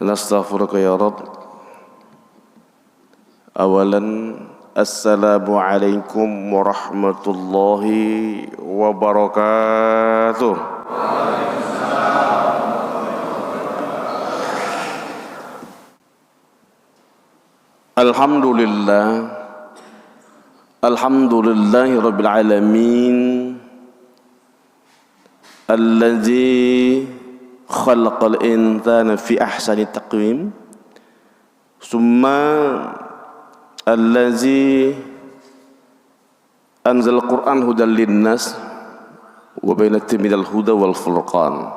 Nastaghfiruka ya Rabb. Awalan, assalamualaikum warahmatullahi wabarakatuh. Alhamdulillah, alhamdulillahi rabbil alamin, alladzi khalaqal insana fi ahsani taqwim, summa allazi anzal Qur'an hudan linnas wa bainatin minal huda wal furqan,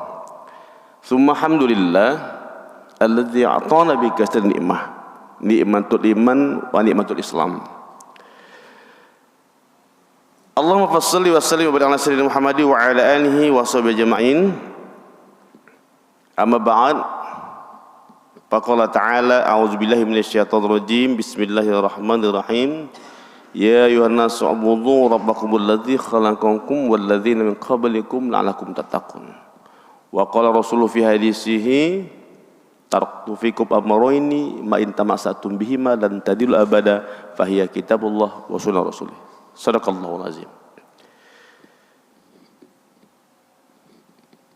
summa alhamdulillah alladzi a'tana bi kasri ni'matul iman wa ni'matul islam. Allahumma fassalli wa sallim wa barik ala sayyidina Muhammad wa ala alihi wa sahbihi ajma'in. Amma ba'd, faqala ta'ala a'udzubillahi minasyaitonir rajim, bismillahirrahmanirrahim. Ya ayuhan nasu ubudu rabbakumul ladzi khalaqakum wal ladzina min qablikum la'allakum tattaqun. Wa qala rasuluhu fi hadisihi, taraktu fikum amrayni ma in tamassatum bihima lan tadillu abada fahiya kitabullah wa sunnah rasulih. Shadaqallahul azim.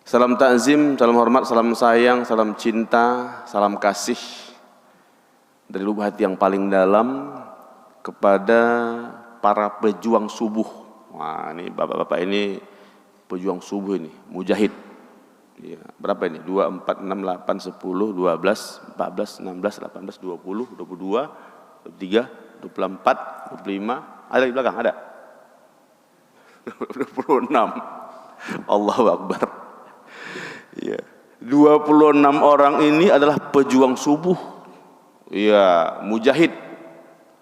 Salam ta'zim, salam hormat, salam sayang, salam cinta, salam kasih dari lubuk hati yang paling dalam kepada para pejuang subuh. Wah, ini bapak-bapak ini pejuang subuh ini, mujahid. Ya, berapa ini? 2, 4, 6, 8, 10, 12, 14, 16, 18, 20, 22, 23, 24, 25. Ada di belakang? Ada? 26. Allahu Akbar. Ya, 26 orang ini adalah pejuang subuh. Ya, mujahid.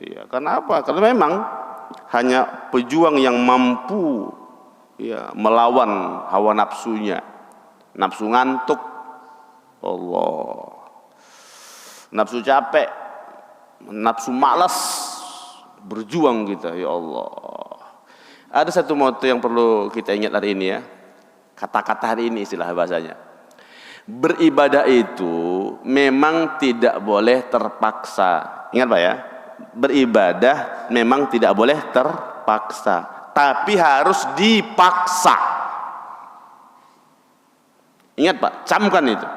Ya, karena apa? Karena memang hanya pejuang yang mampu ya melawan hawa nafsunya. Nafsu ngantuk. Allah. Nafsu capek. Nafsu malas. Berjuang kita, ya Allah. Ada satu moto yang perlu kita ingat hari ini ya. Kata-kata hari ini istilah bahasanya. Beribadah itu memang tidak boleh terpaksa. Ingat Pak ya, beribadah memang tidak boleh terpaksa, tapi harus dipaksa. Ingat Pak, camkan itu.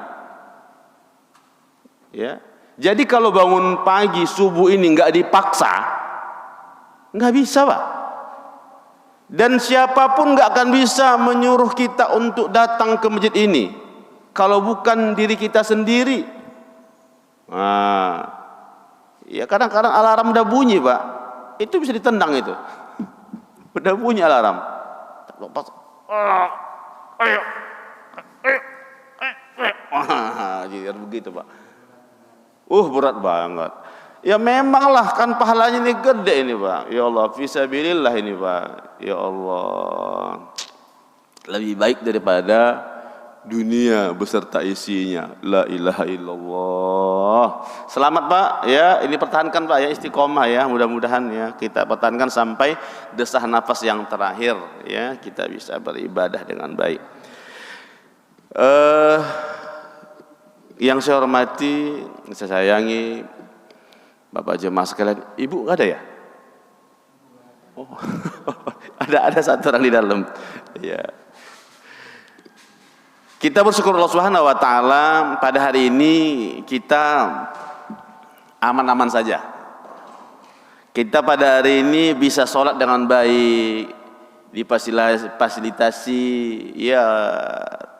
Ya, jadi kalau bangun pagi subuh ini nggak dipaksa, nggak bisa Pak. Dan siapapun nggak akan bisa menyuruh kita untuk datang ke masjid ini kalau bukan diri kita sendiri. Nah, ya kadang-kadang alarm udah bunyi Pak, itu bisa ditendang itu. Udah bunyi alarm. Ayo, jadi begitu Pak. Berat banget. Ya memanglah kan pahalanya ini gede ini Pak. Ya Allah, fisabilillah ini Pak. Ya Allah, lebih baik daripada dunia beserta isinya. La ilaha illallah. Selamat Pak ya, ini pertahankan Pak ya, istiqomah ya, mudah-mudahan ya kita pertahankan sampai desah nafas yang terakhir ya, kita bisa beribadah dengan baik. Yang saya hormati, saya sayangi Bapak jemaah sekalian, Ibu nggak ada ya? Oh, ada satu orang di dalam. Ya. Kita bersyukur Allah Subhanahu wa taala pada hari ini kita aman-aman saja. Kita pada hari ini bisa sholat dengan baik, difasilitasi ya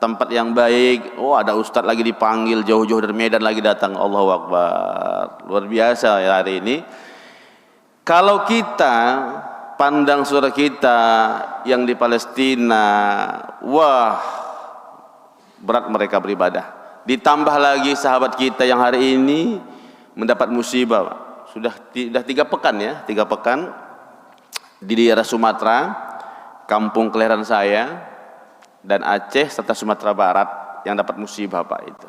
tempat yang baik. Oh, ada ustadz lagi dipanggil jauh-jauh dari Medan lagi datang. Allahu Akbar. Luar biasa ya hari ini. Kalau kita pandang saudara kita yang di Palestina, wah, berat mereka beribadah. Ditambah lagi sahabat kita yang hari ini mendapat musibah, Pak. Sudah 3 pekan ya, 3 pekan di daerah Sumatera, kampung kelahiran saya, dan Aceh serta Sumatera Barat yang dapat musibah Pak itu.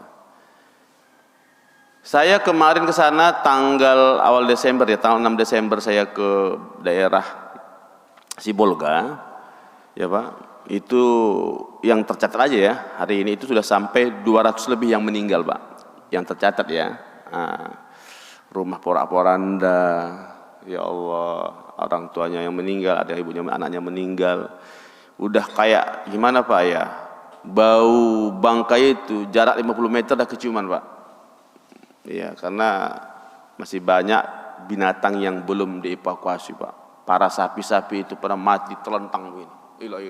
Saya kemarin ke sana tanggal awal Desember ya, tanggal 6 Desember saya ke daerah Sibolga, ya Pak. Itu yang tercatat aja ya, hari ini itu sudah sampai 200 lebih yang meninggal Pak. yang tercatat ya. Rumah porak-poranda, ya Allah, orang tuanya yang meninggal, ada ibunya, anaknya meninggal. Udah kayak gimana Pak ya? Bau bangkai itu jarak 50 meter dah keciuman Pak. Iya, karena masih banyak binatang yang belum dievakuasi Pak. Para sapi-sapi itu pada mati telentang begini. Ilah.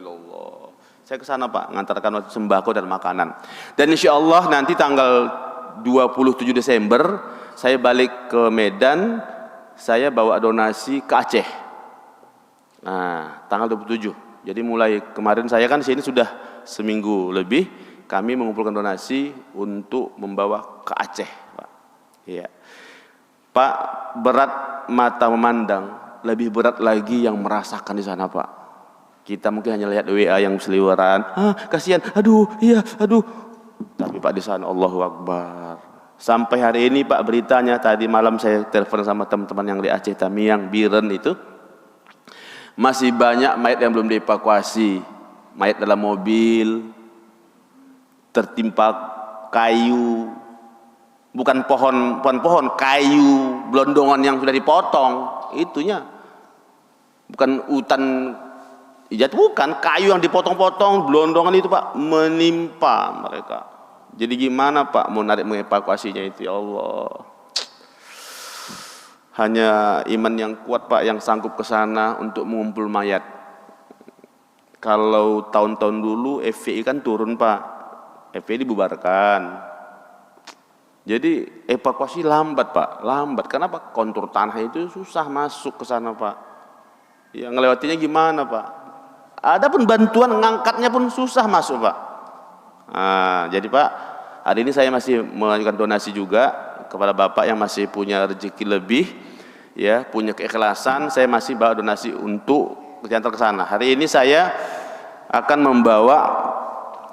Saya ke sana Pak, ngantarkan sembako dan makanan. Dan insya Allah nanti tanggal 27 Desember saya balik ke Medan, saya bawa donasi ke Aceh. Nah, tanggal 27. Jadi mulai kemarin saya kan sini sudah seminggu lebih, kami mengumpulkan donasi untuk membawa ke Aceh, Pak. Iya. Pak, berat mata memandang, lebih berat lagi yang merasakan di sana, Pak. Kita mungkin hanya lihat WA yang seliweran, kasihan, aduh, iya, aduh. Tapi Pak di sana Allahu Akbar. Sampai hari ini Pak beritanya, tadi malam saya telepon sama teman-teman yang di Aceh Tamiang, Biren itu, masih banyak mayat yang belum dievakuasi. Mayat dalam mobil, tertimpa kayu, bukan pohon, kayu, blondongan yang sudah dipotong, itunya. Bukan hutan ijat, bukan, kayu yang dipotong-potong, blondongan itu Pak, menimpa mereka. Jadi gimana Pak mau mengevakuasinya itu, ya Allah. Hanya iman yang kuat Pak yang sanggup ke sana untuk mengumpul mayat. Kalau tahun-tahun dulu FPI kan turun Pak, FPI dibubarkan. Jadi evakuasi lambat Pak, lambat. Kenapa? Kontur tanah itu susah masuk ke sana Pak. Ya ngelewatinya gimana Pak? Adapun bantuan ngangkatnya pun susah masuk Pak. Jadi Pak, hari ini saya masih mengajukan donasi juga kepada Bapak yang masih punya rezeki lebih, ya, punya keikhlasan. Saya masih bawa donasi untuk diantar ke sana. Hari ini saya akan membawa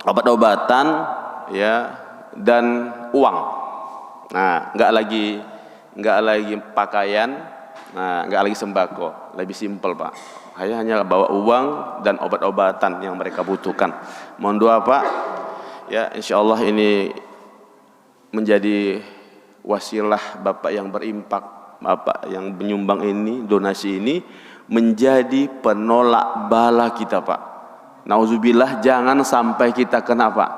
obat-obatan, ya, dan uang. Nah, nggak lagi pakaian, nggak lagi sembako, lebih simpel Pak. Saya hanya bawa uang dan obat-obatan yang mereka butuhkan. Mohon doa Pak. Ya, insya Allah ini menjadi wasilah Bapak yang berimpak, Bapak yang menyumbang ini, donasi ini menjadi penolak bala kita Pak. Nauzubillah, jangan sampai kita kena Pak.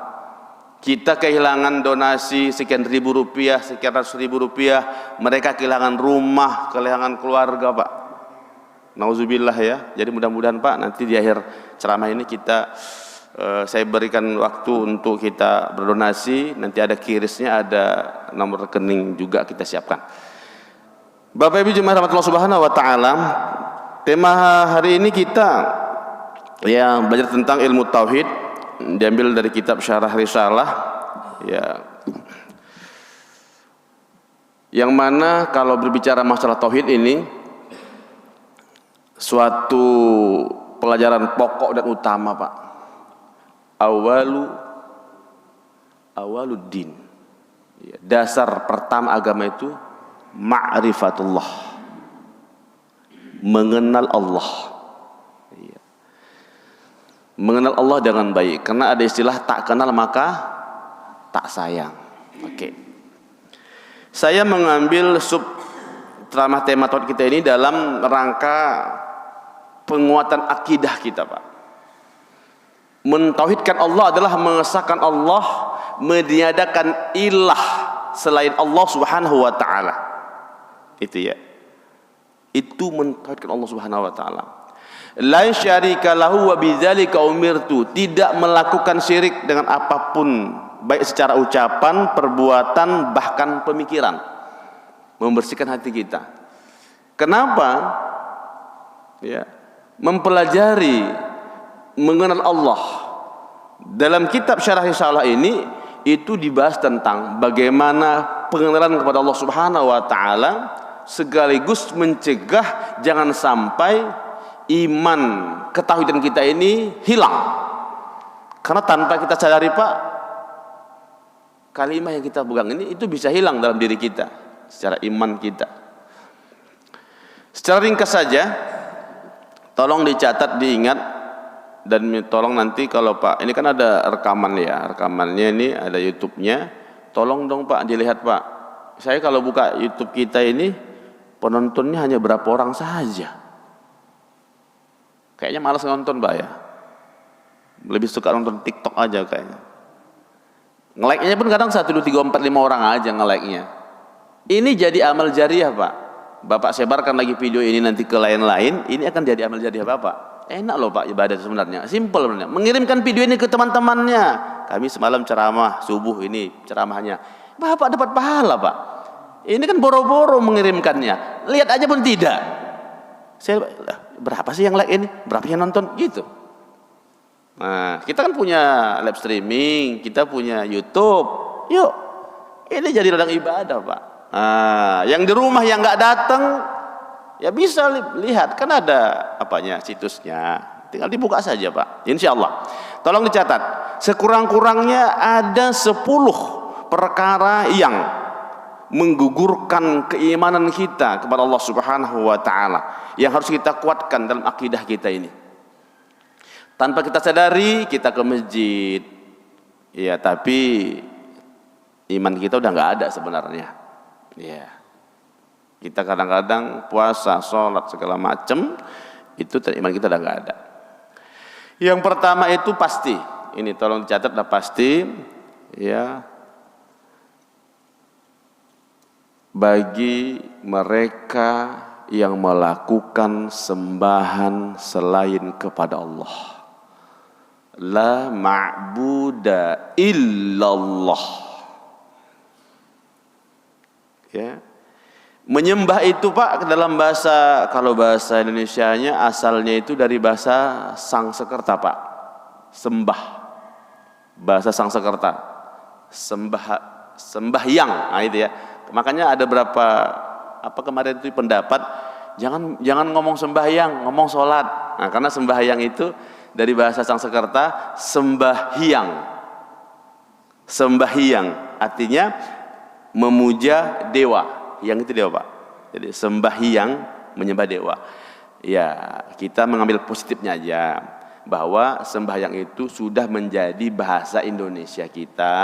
Kita kehilangan donasi sekian ribu rupiah, sekian ratus ribu rupiah, mereka kehilangan rumah, kehilangan keluarga Pak. Nauzubillah ya. Jadi mudah-mudahan Pak nanti di akhir ceramah ini saya berikan waktu untuk kita berdonasi. Nanti ada kirisnya, ada nomor rekening juga kita siapkan. Bapak Ibu jemaah rahmatullah subhanahu wa ta'ala, tema hari ini kita belajar tentang ilmu tauhid, diambil dari kitab Syarah Risalah, ya, yang mana kalau berbicara masalah tauhid ini suatu pelajaran pokok dan utama Pak. Awaluddin, ya, dasar pertama agama itu ma'rifatullah, mengenal Allah, ya. Mengenal Allah dengan baik, karena ada istilah tak kenal maka tak sayang. Oke. Saya mengambil tema tauhid kita ini dalam rangka penguatan akidah kita Pak. Mentauhidkan Allah adalah mengesahkan Allah, meniadakan ilah selain Allah Subhanahu wa ta'ala. Itu ya. Itu mentauhidkan Allah Subhanahu wa ta'ala. La syarika lahu wa bidzalika umirtu. Tidak melakukan syirik dengan apapun, baik secara ucapan, perbuatan, bahkan pemikiran. Membersihkan hati kita. Kenapa? Ya, mempelajari mengenal Allah. Dalam kitab Syarah Risalah ini itu dibahas tentang bagaimana pengenalan kepada Allah Subhanahu wa ta'ala, sekaligus mencegah jangan sampai iman ketauhidan kita ini hilang. Karena tanpa kita sadari Pak, kalimat yang kita pegang ini itu bisa hilang dalam diri kita secara iman kita. Secara ringkas saja, tolong dicatat, diingat, dan tolong nanti kalau Pak, ini kan ada rekaman ya, rekamannya ini ada YouTube-nya, tolong dong Pak dilihat Pak. Saya kalau buka YouTube kita ini penontonnya hanya berapa orang saja. Kayaknya malas nonton Pak ya. Lebih suka nonton TikTok aja kayaknya. Nge-like-nya pun kadang 1, 2, 3, 4, 5 orang aja nge-like-nya. Ini jadi amal jariah Pak. Bapak sebarkan lagi video ini nanti ke lain-lain, ini akan jadi amal jariah Bapak. Enak loh Pak ibadah sebenarnya, simple sebenarnya. Mengirimkan video ini ke teman-temannya. Kami semalam ceramah subuh ini ceramahnya. Bapak dapat pahala Pak. Ini kan boro-boro mengirimkannya. Lihat aja pun tidak. Saya berapa sih yang like ini? Berapa yang nonton? Gitu. Nah, kita kan punya live streaming, kita punya YouTube. Yuk, ini jadi ladang ibadah Pak. Nah, yang di rumah yang nggak datang, ya bisa lihat, kan ada apanya situsnya, tinggal dibuka saja Pak. Insya Allah. Tolong dicatat, sekurang-kurangnya ada 10 perkara yang menggugurkan keimanan kita kepada Allah Subhanahu wa taala, yang harus kita kuatkan dalam akidah kita ini. Tanpa kita sadari kita ke masjid, ya tapi iman kita udah nggak ada sebenarnya. Ya. Kita kadang-kadang puasa, sholat segala macam itu iman kita udah nggak ada. Yang pertama itu pasti, ini tolong dicatat dah pasti, ya, bagi mereka yang melakukan sembahan selain kepada Allah, la ma'buda illallah. Ya. Menyembah itu Pak dalam bahasa, kalau bahasa Indonesianya asalnya itu dari bahasa Sangsekerta Pak. Sembah. Bahasa Sangsekerta. Sembahyang. Nah itu ya. Makanya ada berapa kemarin itu pendapat jangan ngomong sembahyang, ngomong sholat. Nah, karena sembahyang itu dari bahasa Sangsekerta sembahyang. Sembahyang artinya memuja dewa. Yang itu dewa Pak. Jadi sembahyang menyembah dewa. Ya, kita mengambil positifnya aja, bahwa sembahyang itu sudah menjadi bahasa Indonesia kita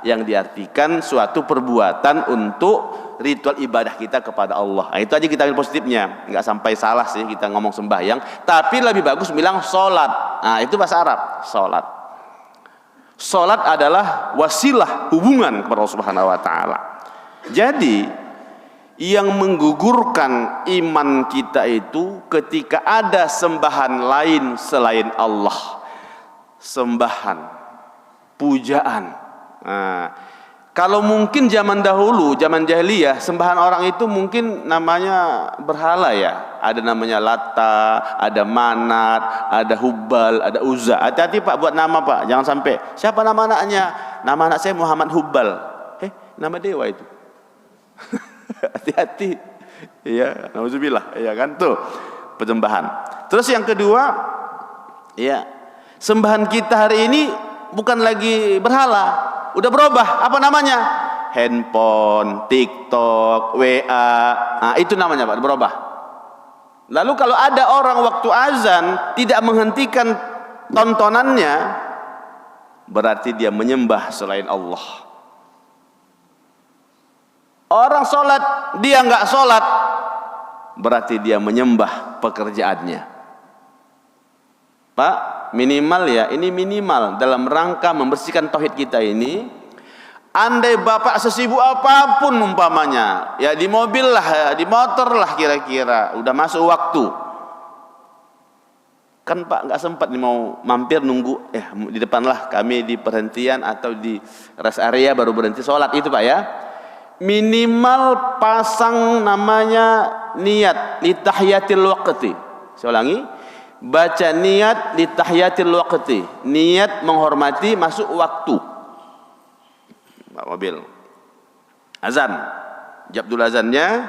yang diartikan suatu perbuatan untuk ritual ibadah kita kepada Allah. Nah, itu aja kita ambil positifnya. Enggak sampai salah sih kita ngomong sembahyang, tapi lebih bagus bilang sholat. Nah, itu bahasa Arab, sholat. Sholat adalah wasilah hubungan kepada Allah Subhanahu wa taala. Jadi yang menggugurkan iman kita itu ketika ada sembahan lain selain Allah, sembahan, pujaan. Nah, kalau mungkin zaman dahulu, zaman jahiliyah, sembahan orang itu mungkin namanya berhala ya. Ada namanya Lata, ada Manat, ada Hubal, ada Uzza. Hati-hati Pak buat nama Pak, jangan sampai siapa nama anaknya? Nama anak saya Muhammad Hubal. Nama dewa itu. Hati-hati, ya, nauzubillah, ya kan tuh penyembahan. Terus yang kedua, ya, sembahan kita hari ini bukan lagi berhala, udah berubah. Apa namanya? Handphone, TikTok, WA, nah, itu namanya Pak, berubah. Lalu kalau ada orang waktu azan tidak menghentikan tontonannya, berarti dia menyembah selain Allah. Orang sholat, dia nggak sholat, berarti dia menyembah pekerjaannya. Pak, minimal ya, ini minimal dalam rangka membersihkan tauhid kita ini. Andai Bapak sesibuk apapun umpamanya, ya di mobil lah, di motor lah kira-kira, udah masuk waktu. Kan Pak nggak sempat nih mau mampir nunggu, di depan lah kami di perhentian atau di rest area baru berhenti sholat itu Pak ya. Minimal pasang namanya niat li tahiyatil waqti. Saya ulangi, baca niat li tahiyatil waqti, niat menghormati masuk waktu. Pak mobil azan, jab dulu azannya,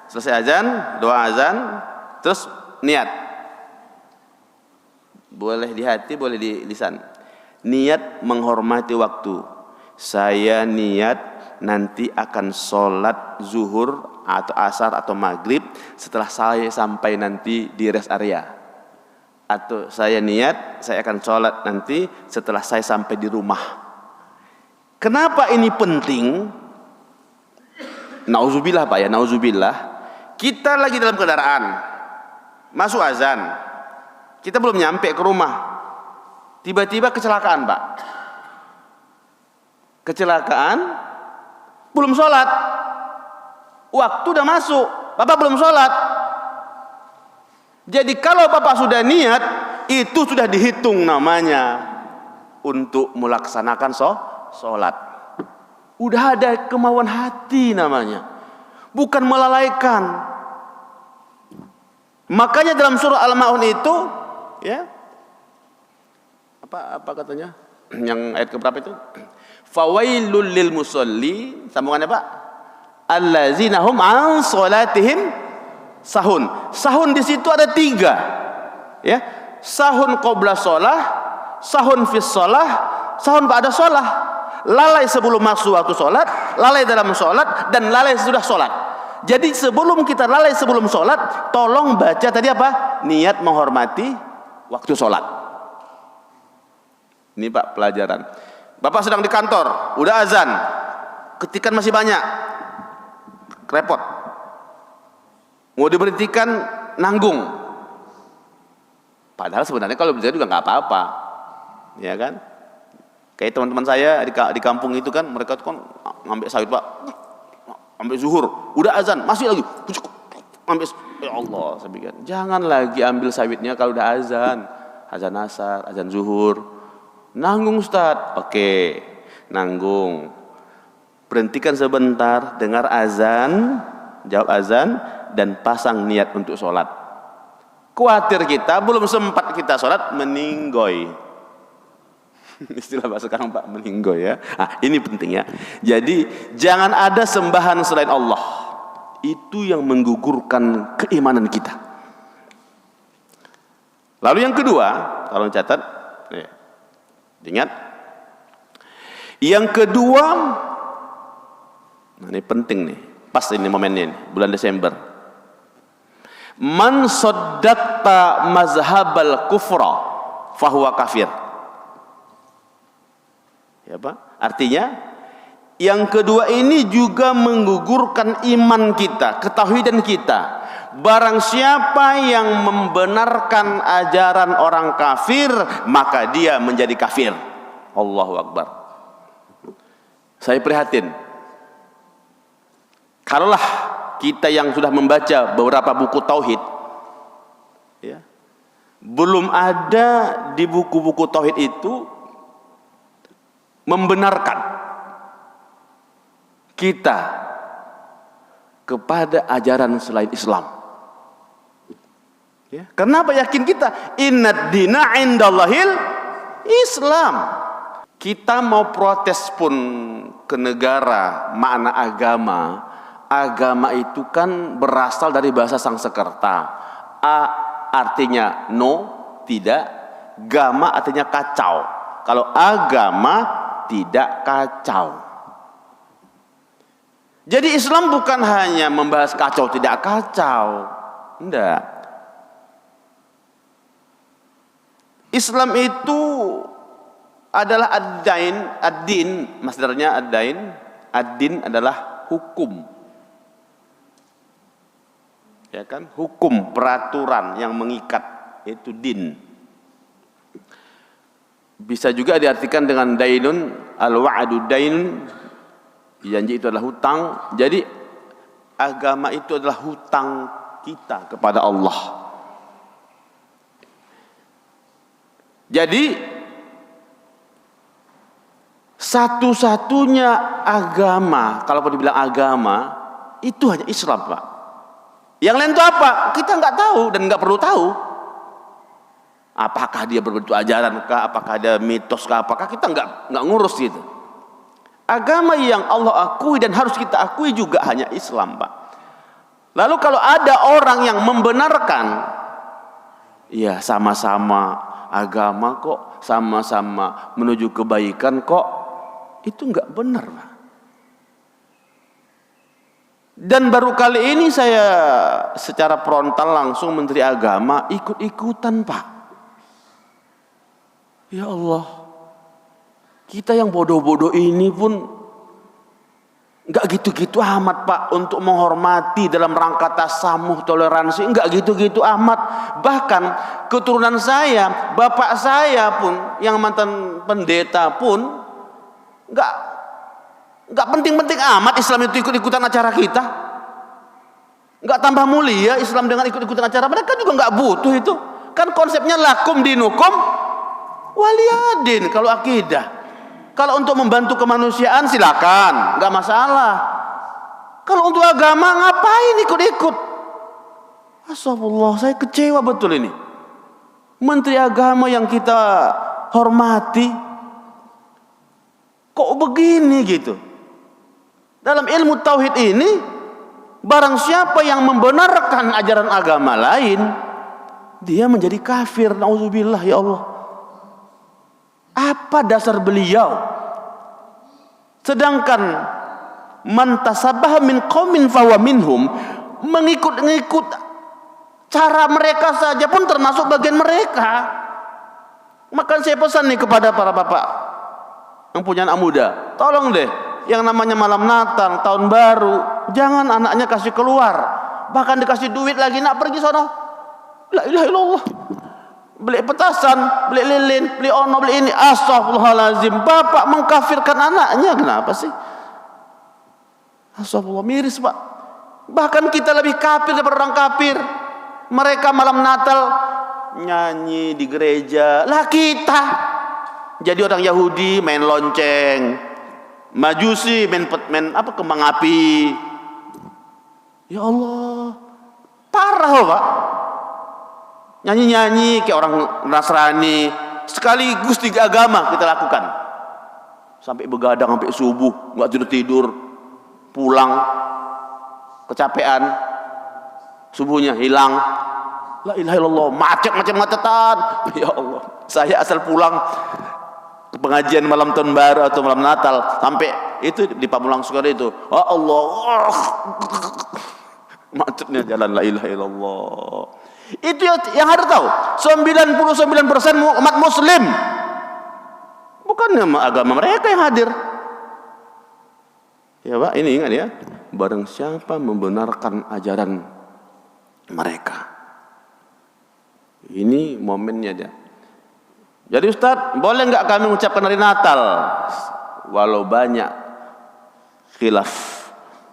selesai azan, doa azan, terus niat. Boleh di hati, boleh di lisan. Niat menghormati waktu. Saya niat nanti akan sholat zuhur atau asar atau maghrib setelah saya sampai nanti di rest area. Atau saya niat saya akan sholat nanti setelah saya sampai di rumah. Kenapa ini penting? Nauzubillah Pak ya, nauzubillah. Kita lagi dalam kendaraan, masuk azan, kita belum nyampe ke rumah, tiba-tiba kecelakaan Pak. Kecelakaan, belum sholat, waktu udah masuk, Bapak belum sholat. Jadi kalau Bapak sudah niat, itu sudah dihitung namanya untuk melaksanakan sholat. Udah ada kemauan hati namanya, bukan melalaikan. Makanya dalam surah Al-Ma'un itu, ya, apa katanya? Yang ayat keberapa itu? Fawailul lil musalli, sambungannya Pak. Allazina hum an salatihim sahun. Sahun di situ ada 3. Ya. Sahun qabla shalah, sahun fis shalah, sahun ba'da shalah. Lalai sebelum masuk waktu sholat, lalai dalam sholat, dan lalai sesudah sholat. Jadi sebelum kita lalai sebelum sholat, tolong baca tadi apa? Niat menghormati waktu sholat. Ini Pak pelajaran. Bapak sedang di kantor, udah azan, ketikan masih banyak, repot. Mau diberhentikan, nanggung. Padahal sebenarnya kalau berhenti juga nggak apa-apa, ya kan? Kayak teman-teman saya di kampung itu kan, mereka tuh kan ngambil sawit Pak, ambil zuhur, udah azan, masih lagi, ambil, ya Allah, saya pikir, jangan lagi ambil sawitnya kalau udah azan asar, azan zuhur, nanggung Ustaz, oke, nanggung, berhentikan sebentar, dengar azan, jawab azan, dan pasang niat untuk sholat. Khawatir kita belum sempat kita sholat, meninggoy. Istilah bahasa sekarang Pak, meninggoy ya. Nah, ini penting ya. Jadi jangan ada sembahan selain Allah. Itu yang menggugurkan keimanan kita. Lalu yang kedua, tolong catat, ingat. Yang kedua, nah ini penting nih, pas ini momennya nih, bulan Desember. Man saddaqta mazhabal kufra fahuwa kafir. Ya Pak, artinya yang kedua ini juga menggugurkan iman kita, ketauhidan kita. Barang siapa yang membenarkan ajaran orang kafir, maka dia menjadi kafir. Allahu Akbar. Saya prihatin. Kalaulah kita yang sudah membaca beberapa buku tauhid, ya, belum ada di buku-buku tauhid itu membenarkan kita kepada ajaran selain Islam. Ya, kenapa yakin kita? Innad dina indallahil Islam. Kita mau protes pun ke negara makna agama. Agama itu kan berasal dari bahasa Sanskerta. A artinya no, tidak. Gama artinya kacau. Kalau agama tidak kacau. Jadi Islam bukan hanya membahas kacau tidak kacau. Enggak. Islam itu adalah ad-din, masdarnya ad-din adalah hukum. Ya kan? Hukum, peraturan yang mengikat, itu din. Bisa juga diartikan dengan dainun, al-wa'du dainun, janji itu adalah hutang. Jadi agama itu adalah hutang kita kepada Allah. Jadi satu-satunya agama, kalau dibilang agama, itu hanya Islam Pak. Yang lain itu apa? Kita nggak tahu dan nggak perlu tahu. Apakah dia berbentuk ajaran kah? Apakah ada mitos kah? Apakah kita nggak ngurus gitu. Agama yang Allah akui dan harus kita akui juga hanya Islam Pak. Lalu kalau ada orang yang membenarkan, ya sama-sama agama kok, sama-sama menuju kebaikan kok, itu nggak benar Pak. Dan baru kali ini saya secara frontal langsung Menteri Agama ikut-ikutan Pak. Ya Allah, Kita yang bodoh-bodoh ini pun nggak gitu-gitu amat Pak untuk menghormati dalam rangka tasamuh, toleransi, nggak gitu-gitu amat. Bahkan keturunan saya, bapak saya pun yang mantan pendeta pun nggak penting-penting amat Islam itu ikut-ikutan acara kita. Nggak tambah mulia Islam dengan ikut-ikutan acara. Mereka juga nggak butuh itu. Kan konsepnya lakum dinukum waliyadin kalau akidah. Kalau untuk membantu kemanusiaan silakan, nggak masalah. Kalau untuk agama ngapain ikut-ikut? Astagfirullah, saya kecewa betul ini. Menteri agama yang kita hormati kok begini gitu. Dalam ilmu tauhid ini, barang siapa yang membenarkan ajaran agama lain, dia menjadi kafir. Nauzubillah, ya Allah. Apa dasar beliau? Sedangkan man tasabbaha min qaumin fahuwa minhum, mengikut-ngikut cara mereka saja pun termasuk bagian mereka. Maka saya pesan nih kepada para bapak yang punya anak muda, tolong deh yang namanya malam Natal, tahun baru, jangan anaknya kasih keluar, bahkan dikasih duit lagi, nak pergi sono, la ilaha illallah, beli petasan, beli lilin, beli ono, beli ini. Astagfirullahalazim, bapak mengkafirkan anaknya. Kenapa sih? Astagfirullah, miris Pak. Bahkan kita lebih kafir daripada orang kafir. Mereka malam Natal nyanyi di gereja, lah kita jadi orang Yahudi main lonceng, Majusi main apa, kembang api. Ya Allah, parah loh Pak. Nyanyi-nyanyi kayak orang Nasrani, sekaligus 3 agama kita lakukan. Sampai begadang sampai subuh, nggak tidur-tidur, pulang kecapean, subuhnya hilang. La ilaha illallah, macet-macetan. Ya Allah, saya asal pulang ke pengajian malam tahun baru atau malam Natal, sampai itu di Pamulang Sukar itu, oh Allah, macetnya jalan, la ilaha illallah. Itu yang harus tahu. 99% umat muslim, bukan agama mereka yang hadir. Ya Pak, ini ingat ya, barang siapa membenarkan ajaran mereka. Ini momennya dia. Jadi Ustaz, boleh nggak kami mengucapkan hari Natal? Walau banyak khilaf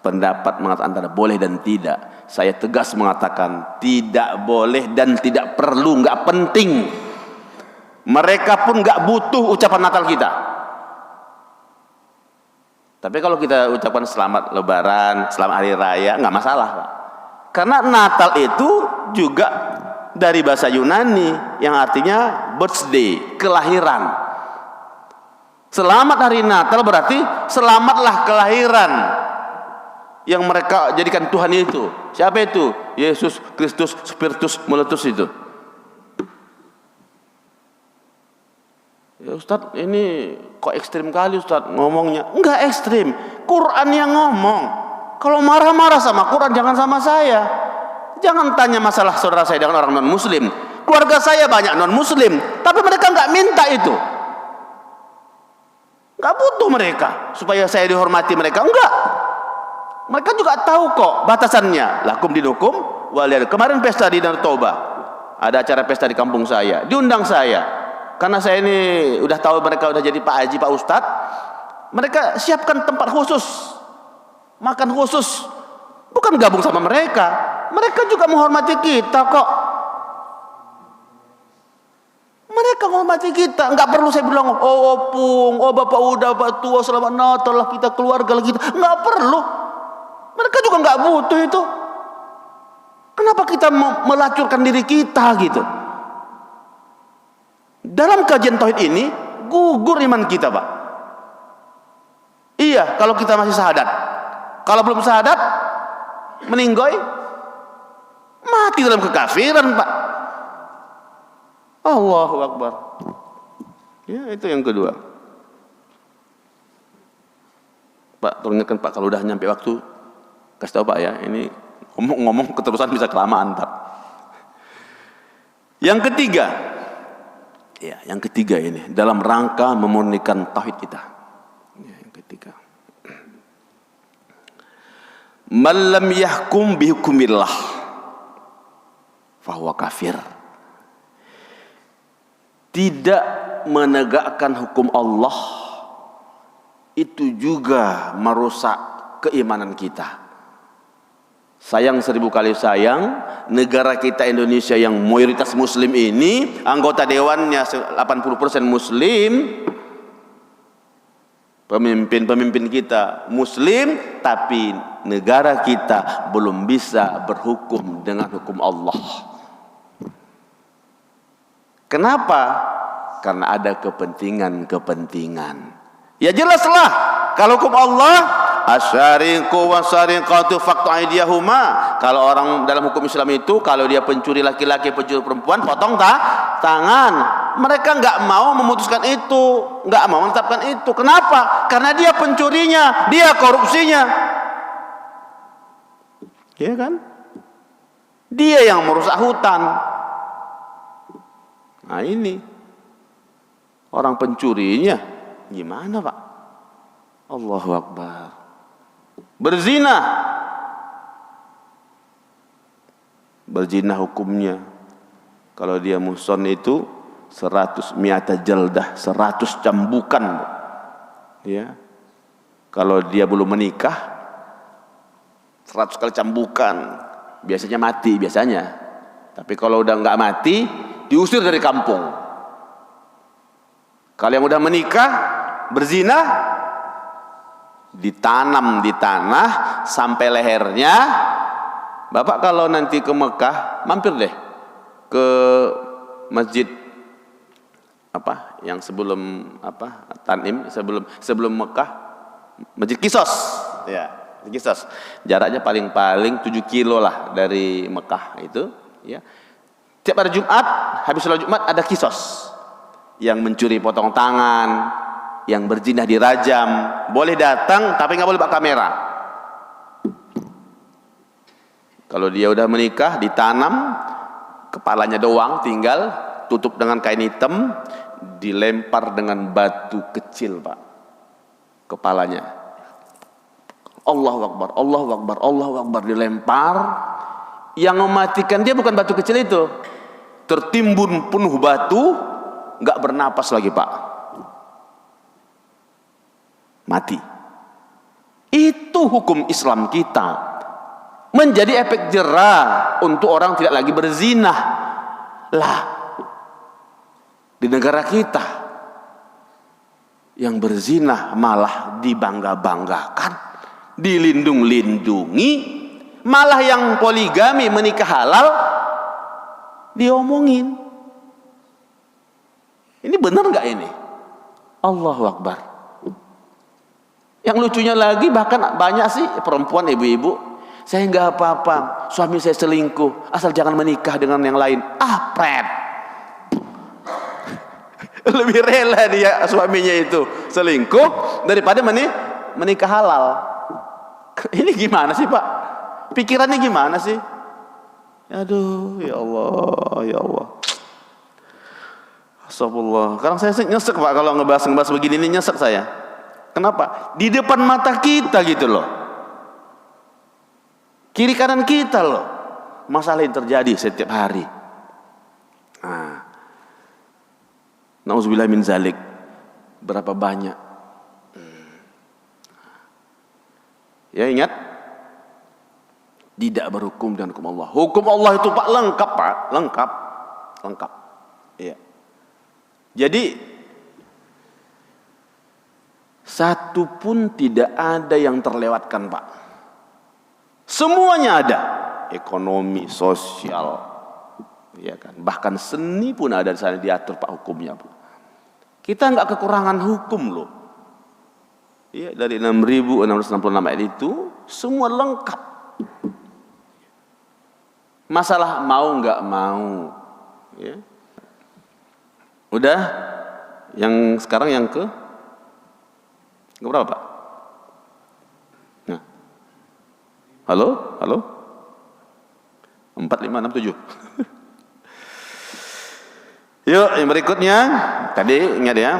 pendapat mengatakan antara boleh dan tidak, saya tegas mengatakan tidak boleh dan tidak perlu, nggak penting. Mereka pun nggak butuh ucapan Natal kita. Tapi kalau kita ucapkan selamat Lebaran, selamat Hari Raya, nggak masalah Pak. Karena Natal itu juga dari bahasa Yunani yang artinya birthday, kelahiran. Selamat hari Natal berarti selamatlah kelahiran yang mereka jadikan Tuhan itu. Siapa itu? Yesus Kristus Spiritus Meletus itu. Ya Ustaz, ini kok ekstrim kali Ustaz ngomongnya. Enggak ekstrim, Quran yang ngomong. Kalau marah-marah sama Quran jangan sama saya. Jangan tanya masalah saudara saya dengan orang non muslim. Keluarga saya banyak non muslim, tapi mereka nggak minta itu. Nggak butuh mereka supaya saya dihormati mereka, enggak. Mereka juga tahu kok batasannya. Lakum dinukum waliyadin. Kemarin pesta di Danau Toba, ada acara pesta di kampung saya, diundang saya. Karena saya ini udah tahu mereka udah jadi Pak Haji, Pak Ustadz, mereka siapkan tempat khusus, makan khusus. Bukan gabung sama mereka. Mereka juga menghormati kita kok. Mereka menghormati kita. Enggak perlu saya bilang, oh opung, oh bapak udah, bapak tua, selamat Natal lah kita, keluarga lah kita. Enggak perlu. Mereka juga enggak butuh itu. Kenapa kita melacurkan diri kita gitu? Dalam kajian tauhid ini gugur iman kita Pak. Iya, kalau kita masih syahadat. Kalau belum syahadat, meninggoy, mati dalam kekafiran Pak. Allahu Akbar. Ya, itu yang kedua. Pak, tolong ingatkan Pak kalau udah nyampe waktu, kasih tahu Pak ya. Ini ngomong keterusan bisa kelamaan Pak. Yang ketiga, Ya, yang ketiga ini dalam rangka memurnikan tauhid kita. Ya, yang ketiga. Man lam yahkum bihukumillah fahuwa kafir. Tidak menegakkan hukum Allah itu juga merusak keimanan kita. Sayang 1000 kali sayang, negara kita Indonesia yang mayoritas muslim ini, anggota dewannya 80% muslim, pemimpin-pemimpin kita muslim, tapi negara kita belum bisa berhukum dengan hukum Allah. Kenapa? Karena ada kepentingan-kepentingan. Ya jelaslah, kalau hukum Allah asyariqu wasariqatu faqtu aydiyahuma. Kalau orang dalam hukum Islam itu, kalau dia pencuri laki-laki, pencuri perempuan, potong tangan. Mereka nggak mau memutuskan itu, nggak mau menetapkan itu. Kenapa? Karena dia pencurinya, dia korupsinya. Iya kan? Dia yang merusak hutan. Nah ini orang pencurinya gimana Pak? Allahu Akbar. Berzina hukumnya, kalau dia muhson itu 100 mi'ata jaldah, 100 cambukan. Ya. Kalau dia belum menikah 100 kali cambukan. Biasanya mati biasanya. Tapi kalau udah enggak mati, diusir dari kampung. Kalau yang udah menikah berzina, ditanam di tanah sampai lehernya. Bapak kalau nanti ke Mekah, mampir deh ke masjid apa yang sebelum apa Tanim, sebelum Mekah, Masjid Qisas. Ya, Qisas. Jaraknya paling-paling 7 kilo lah dari Mekah itu, ya. Tiap hari Jumat, habis sholat Jumat ada Qisas. Yang mencuri potong tangan, yang berzina dirajam. Boleh datang tapi nggak boleh bawa kamera. Kalau dia udah menikah, ditanam, kepalanya doang tinggal, tutup dengan kain hitam, dilempar dengan batu kecil Pak, kepalanya. Allahu Akbar, Allahu Akbar, Allahu Akbar, dilempar. Yang mematikan dia bukan batu kecil itu, tertimbun penuh batu, nggak bernapas lagi Pak, mati. Itu hukum Islam kita. Menjadi efek jerah untuk orang tidak lagi berzina. Lah, di negara kita yang berzina malah dibangga-banggakan, dilindung-lindungi, malah yang poligami menikah halal diomongin. Ini benar nggak ini? Allahu Akbar. Yang lucunya lagi, bahkan banyak sih perempuan, ibu-ibu, saya nggak apa-apa, suami saya selingkuh, asal jangan menikah dengan yang lain. Ah, pret. Lebih rela dia suaminya itu selingkuh daripada menikah halal. Ini gimana sih Pak? Pikirannya gimana sih? Aduh, ya Allah, ya Allah. Astagfirullah. Sekarang saya nyesek Pak kalau ngebahas begini ini, nyesek saya. Kenapa? Di depan mata kita gitu loh. Kiri kanan kita loh. Masalah yang terjadi setiap hari. Nah, nauzubillah min zalik. Berapa banyak. Ya ingat, tidak berhukum dengan hukum Allah. Hukum Allah itu Pak lengkap Pak, lengkap. Iya. Jadi satu pun tidak ada yang terlewatkan Pak. Semuanya ada, ekonomi, sosial, ya kan. Bahkan seni pun ada di sana diatur Pak hukumnya Pak. Kita nggak kekurangan hukum loh. Ya, dari 6.666 ayat itu semua lengkap. Masalah mau nggak mau, ya. Udah, yang sekarang yang ke berapa Pak? Nah, halo, 4, 5, 6, 7. Yuk, yang berikutnya. Tadi ingat ya.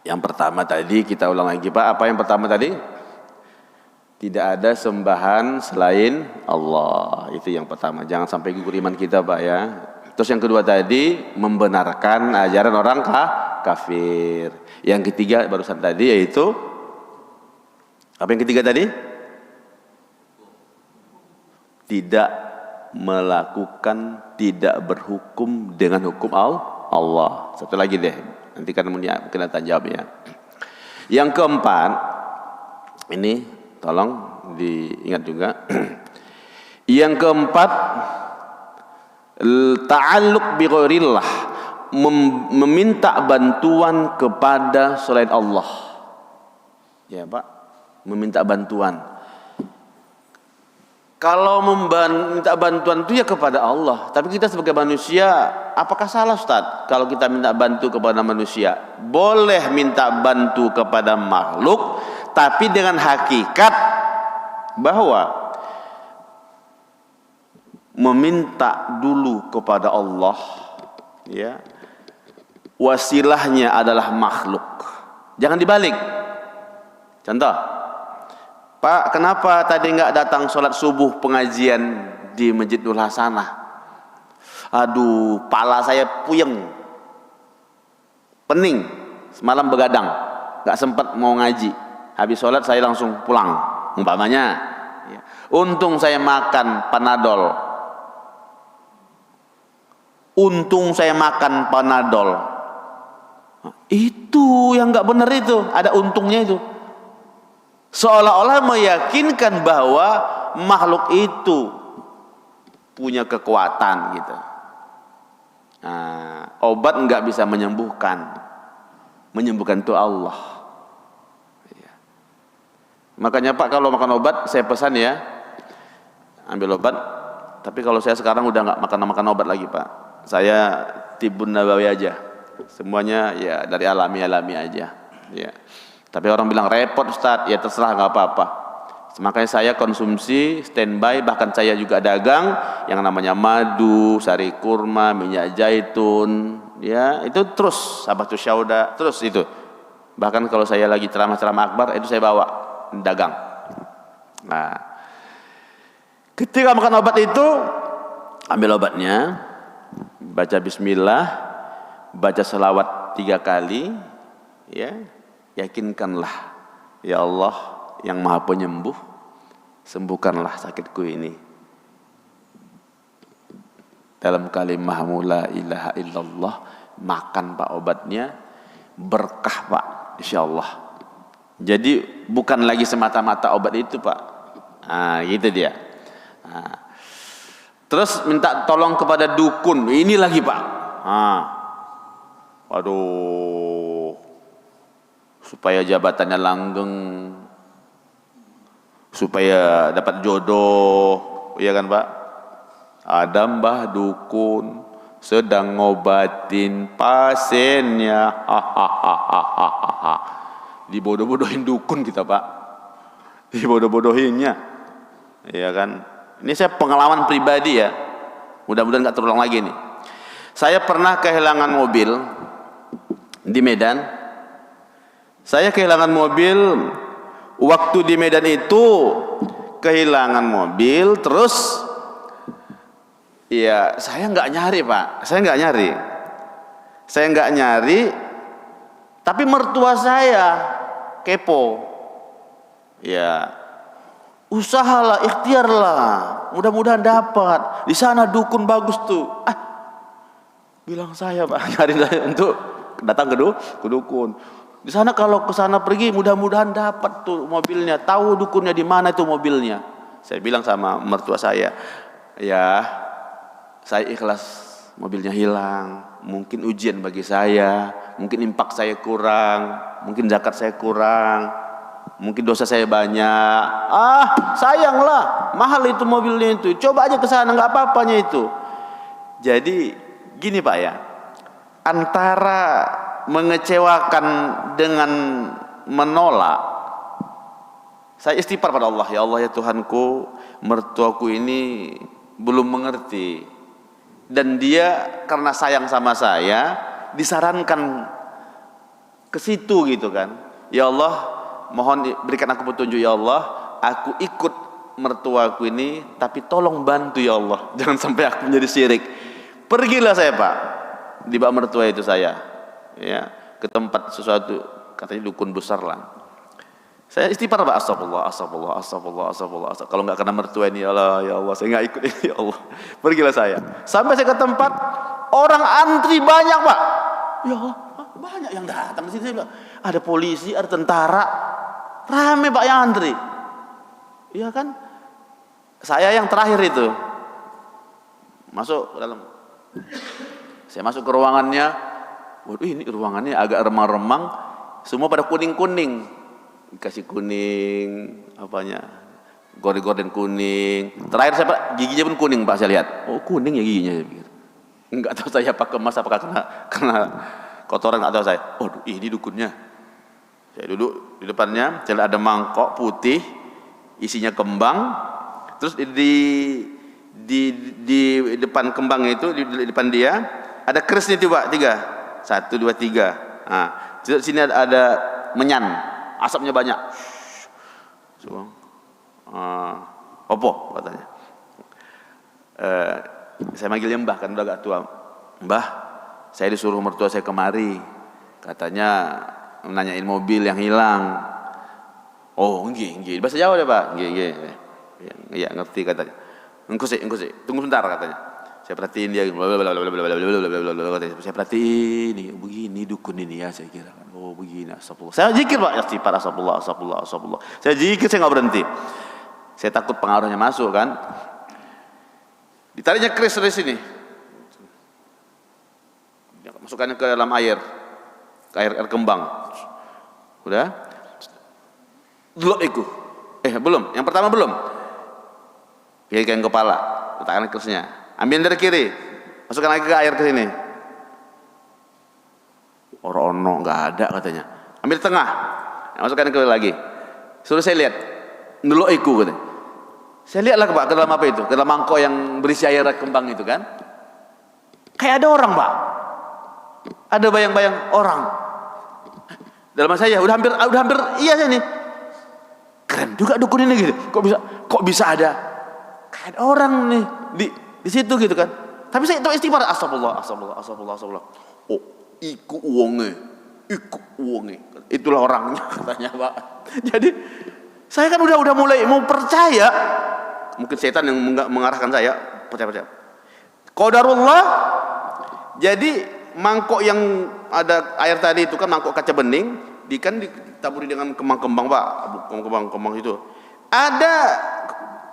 Yang pertama tadi kita ulang lagi Pak. Apa yang pertama tadi? Tidak ada sembahan selain Allah. Itu yang pertama. Jangan sampai gugur iman kita Pak ya. Terus yang kedua tadi membenarkan ajaran orang kafir. Yang ketiga barusan tadi yaitu apa yang ketiga tadi? Tidak melakukan, tidak berhukum dengan hukum Allah. Satu lagi deh. Nanti kan mungkin tanya jawab ya. Yang keempat, ini tolong diingat juga. Yang keempat, ta'alluq bi ghairillah, meminta bantuan kepada selain Allah. Ya Pak, meminta bantuan. Kalau meminta bantuan itu ya kepada Allah. Tapi kita sebagai manusia, apakah salah Ustaz kalau kita minta bantu kepada manusia? Boleh minta bantu kepada makhluk, tapi dengan hakikat bahwa meminta dulu kepada Allah, ya, wasilahnya adalah makhluk. Jangan dibalik. Contoh, Pak, kenapa tadi nggak datang sholat subuh pengajian di Masjid Nurul Hasanah? Aduh, pala saya puyeng, pening, semalam begadang, nggak sempat mau ngaji. Habis sholat saya langsung pulang, umpamanya. Untung saya makan Panadol. Untung saya makan Panadol. Itu yang nggak benar itu, ada untungnya itu. Seolah-olah meyakinkan bahwa makhluk itu punya kekuatan gitu. Nah, obat nggak bisa menyembuhkan. Menyembuhkan itu Allah. Ya. Makanya Pak kalau makan obat saya pesan ya, ambil obat. Tapi kalau saya sekarang udah nggak makan obat lagi Pak. Saya tibun nabawi aja. Semuanya ya dari alami aja. Ya. Tapi orang bilang repot Ustaz, ya terserah nggak apa-apa. Makanya saya konsumsi standby, bahkan saya juga dagang yang namanya madu, sari kurma, minyak zaitun, ya itu terus sahabatus syauda, terus itu. Bahkan kalau saya lagi ceramah-ceramah akbar itu saya bawa dagang. Nah, ketika makan obat itu ambil obatnya, baca bismillah, baca selawat 3 kali, ya. Yakinkanlah, ya Allah yang maha penyembuh, sembuhkanlah sakitku ini. Dalam kalimah la ilaha illallah, makan Pak obatnya, berkah Pak, insyaallah. Jadi bukan lagi semata-mata obat itu Pak. Nah, gitu dia. Nah. Terus minta tolong kepada dukun, ini lagi Pak. Nah. Waduh. Supaya jabatannya langgeng, supaya dapat jodoh, iya kan Pak? Ada mbah dukun sedang ngobatin pasiennya, dibodoh-bodohin dukun kita Pak, dibodoh-bodohinnya, iya kan? Ini saya pengalaman pribadi ya, mudah-mudahan nggak terulang lagi nih. Saya pernah kehilangan mobil di Medan. Saya kehilangan mobil waktu di Medan itu, kehilangan mobil terus ya saya nggak nyari Pak, saya nggak nyari, tapi mertua saya kepo, ya usahalah, ikhtiarlah, mudah-mudahan dapat, di sana dukun bagus tuh, bilang saya Pak, nyari untuk datang ke dukun. Di sana kalau ke sana pergi mudah-mudahan dapat tuh mobilnya, tahu dukunnya di mana itu mobilnya. Saya bilang sama mertua saya, ya saya ikhlas mobilnya hilang, mungkin ujian bagi saya, mungkin impak saya kurang, mungkin zakat saya kurang, mungkin dosa saya banyak. Sayanglah, mahal itu mobilnya itu. Coba aja ke sana, nggak apa-apanya itu. Jadi gini Pak ya, antara mengecewakan dengan menolak, saya istighfar pada Allah, ya Allah ya Tuhanku, mertuaku ini belum mengerti dan dia karena sayang sama saya disarankan ke situ gitu kan. Ya Allah, mohon berikan aku petunjuk ya Allah, aku ikut mertuaku ini, tapi tolong bantu ya Allah, jangan sampai aku menjadi syirik. Pergilah saya Pak, dibawa mertua itu saya, ya, ke tempat sesuatu, katanya dukun besar lah. Saya istighfar Pak, astagfirullah, astagfirullah, astagfirullah, astagfirullah, astagfirullah. Kalau nggak kena mertua ini, ya Allah, saya nggak ikut ini, ya Allah. Pergilah saya. Sampai saya ke tempat, orang antri banyak Pak. Ya Allah, banyak yang datang. Saya bilang, ada polisi, ada tentara, rame Pak yang antri. Iya kan? Saya yang terakhir itu masuk ke dalam. Saya masuk ke ruangannya. Waduh, ini ruangannya agak remang-remang. Semua pada kuning-kuning. Kasih kuning, apanya, gorden-gorden kuning. Terakhir saya Pak, giginya pun kuning Pak, saya lihat. Oh kuning ya giginya. Enggak tahu saya apa kemas, apakah kena kotoran, enggak tahu saya. Oh ini dukunnya. Saya duduk di depannya, saya lihat ada mangkok putih, isinya kembang. Terus di depan kembang itu, di depan dia ada kerisnya itu Pak, 3, 1, 2, 3. Nah, di sini ada menyan. Asapnya banyak. Opo katanya. Saya manggilnya Mbah kan udah agak tua. Mbah, saya disuruh mertua saya kemari. Katanya nanyain mobil yang hilang. Oh, nggih. Bahasa Jawa deh, Pak. Nggih. Iya, ngerti katanya. Engko sih. Tunggu sebentar katanya. Saya perhatiin dia, saya perhatiin, begini dukun ini ya saya kira. Oh begini, astagfirullah. Saya zikir Pak, astagfirullah. Saya zikir, saya nggak berhenti. Saya takut pengaruhnya masuk kan. Ditariknya keris dari sini, masukkannya ke dalam air, ke air kembang. Udah, dulu itu, belum. Yang pertama belum. Kirikan kepala, letakkan kerisnya. Ambil dari kiri, masukkan lagi ke air ke sini. Orono nggak ada katanya. Ambil tengah, masukkan ke lagi. Suruh saya lihat, dulu iku katanya. Saya lihatlah Pak, ke dalam apa itu? Ke dalam mangkok yang berisi air kembang itu kan. Kayak ada orang Pak. Ada bayang-bayang orang. Dalam saya udah hampir iya saya nih. Keren juga dukun ini gitu. Kok bisa ada kayak ada orang nih di situ gitu kan. Tapi saya itu istighfar, astagfirullah. Oh, iku uonge. Itulah orangnya katanya Pak. Jadi saya kan udah mulai mau percaya. Mungkin setan yang mengarahkan saya percaya. Qadarullah. Jadi mangkok yang ada air tadi itu kan mangkok kaca bening, ditaburi dengan kembang-kembang Pak, kembang-kembang itu. Ada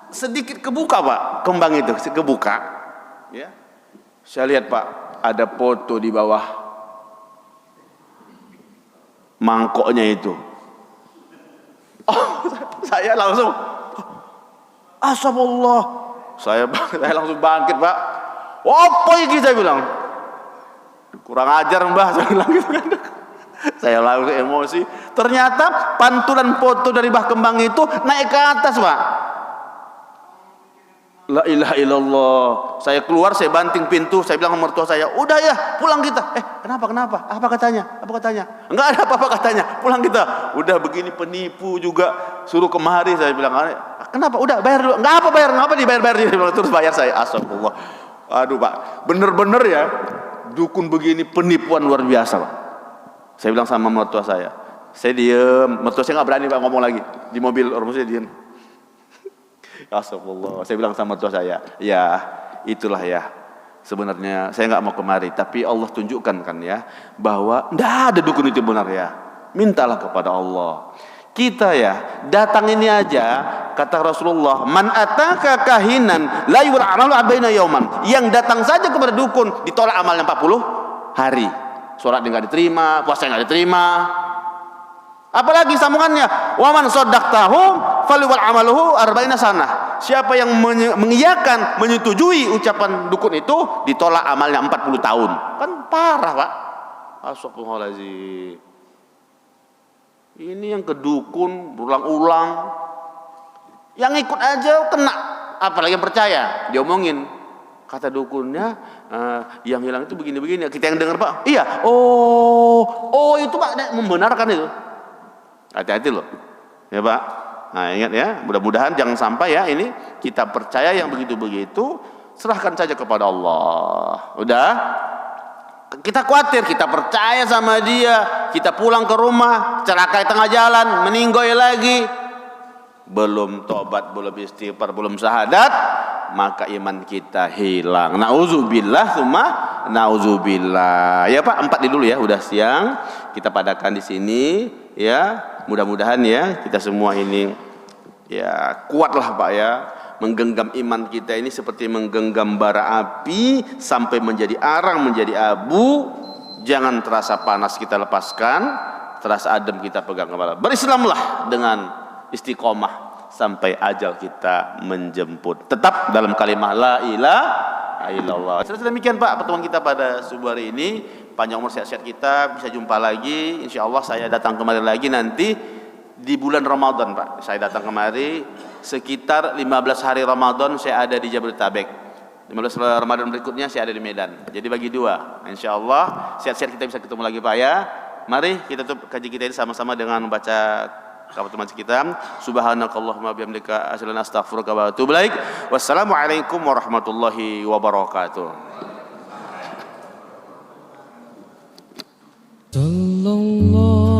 sedikit kebuka Pak, kembang itu kebuka. Ya. Saya lihat Pak, ada foto di bawah mangkoknya itu. Oh, saya langsung astagfirullah. Saya langsung bangkit Pak. Apa ini saya bilang? Kurang ajar Mbah, saya bilang gitu kan. Saya langsung emosi. Ternyata pantulan foto dari Mbah Kembang itu naik ke atas Pak. La ilaha illallah. Saya keluar, saya banting pintu, saya bilang sama mertua saya, udah ya pulang kita. Kenapa? Apa katanya? Enggak ada apa-apa katanya, pulang kita. Udah begini penipu juga, suruh kemari. Saya bilang, kenapa? Udah bayar dulu. Enggak apa bayar, ngapa dibayar terus bayar saya. Astagfirullah. Aduh Pak, bener-bener ya dukun begini penipuan luar biasa Pak. Saya bilang sama mertua saya diem. Mertua saya nggak berani Pak ngomong lagi di mobil, orang saya diem. Astagfirullah. Saya bilang sama mertua saya, ya itulah ya sebenarnya saya nggak mau kemari, tapi Allah tunjukkan kan ya bahwa tidak ada dukun itu benar ya. Mintalah kepada Allah. Kita ya datang ini aja, kata Rasulullah, man ataka kahinan la yur'amalu abaina yauman. Yang datang saja kepada dukun ditolak amalnya 40 hari. Salat enggak diterima, puasa enggak diterima. Apalagi sambungannya, wa man saddaqtahum falyuwal amaluhu arba'ina sanah. Siapa yang mengiyakan, menyetujui ucapan dukun itu ditolak amalnya 40 tahun. Kan parah, Pak. Astagfirullahaladzim. Ini yang kedukun berulang-ulang. Yang ikut aja kena, apalagi yang percaya. Diomongin kata dukunnya yang hilang itu begini-begini. Kita yang dengar, Pak, iya, oh itu Pak membenarkan itu. Hati-hati loh, ya Pak. Nah ingat ya, mudah-mudahan jangan sampai ya ini kita percaya yang begitu-begitu, serahkan saja kepada Allah. Udah, kita khawatir, kita percaya sama dia, kita pulang ke rumah, celaka di tengah jalan, meninggoy lagi, belum tobat, belum istighfar, belum syahadat, maka iman kita hilang. Nauzubillah, summa nauzubillah. Ya Pak, 4 dulu ya, udah siang. Kita padakan di sini ya. Mudah-mudahan ya kita semua ini ya kuatlah Pak ya, menggenggam iman kita ini seperti menggenggam bara api sampai menjadi arang, menjadi abu. Jangan terasa panas kita lepaskan, terasa adem kita pegang kepala. Berislamlah dengan istiqomah sampai ajal kita menjemput. Tetap dalam kalimat la ilaha illallah. Sudah demikian Pak pertemuan kita pada subuh hari ini. Panjang umur, sehat-sehat kita, bisa jumpa lagi. Insya Allah saya datang kemari lagi nanti di bulan Ramadan Pak. Saya datang kemari sekitar 15 hari Ramadan saya ada di Jabodetabek. 15 Ramadan berikutnya saya ada di Medan. Jadi bagi 2. Insya Allah sehat-sehat kita bisa ketemu lagi Pak ya. Mari kita tutup kaji kita ini sama-sama dengan membaca kafatul majlis kita. Subhanakallahumma bihamdika asyhadu an la ilaha illa anta astaghfiruka wa atubu ilaik. Wassalamualaikum warahmatullahi wabarakatuh. Sallallahu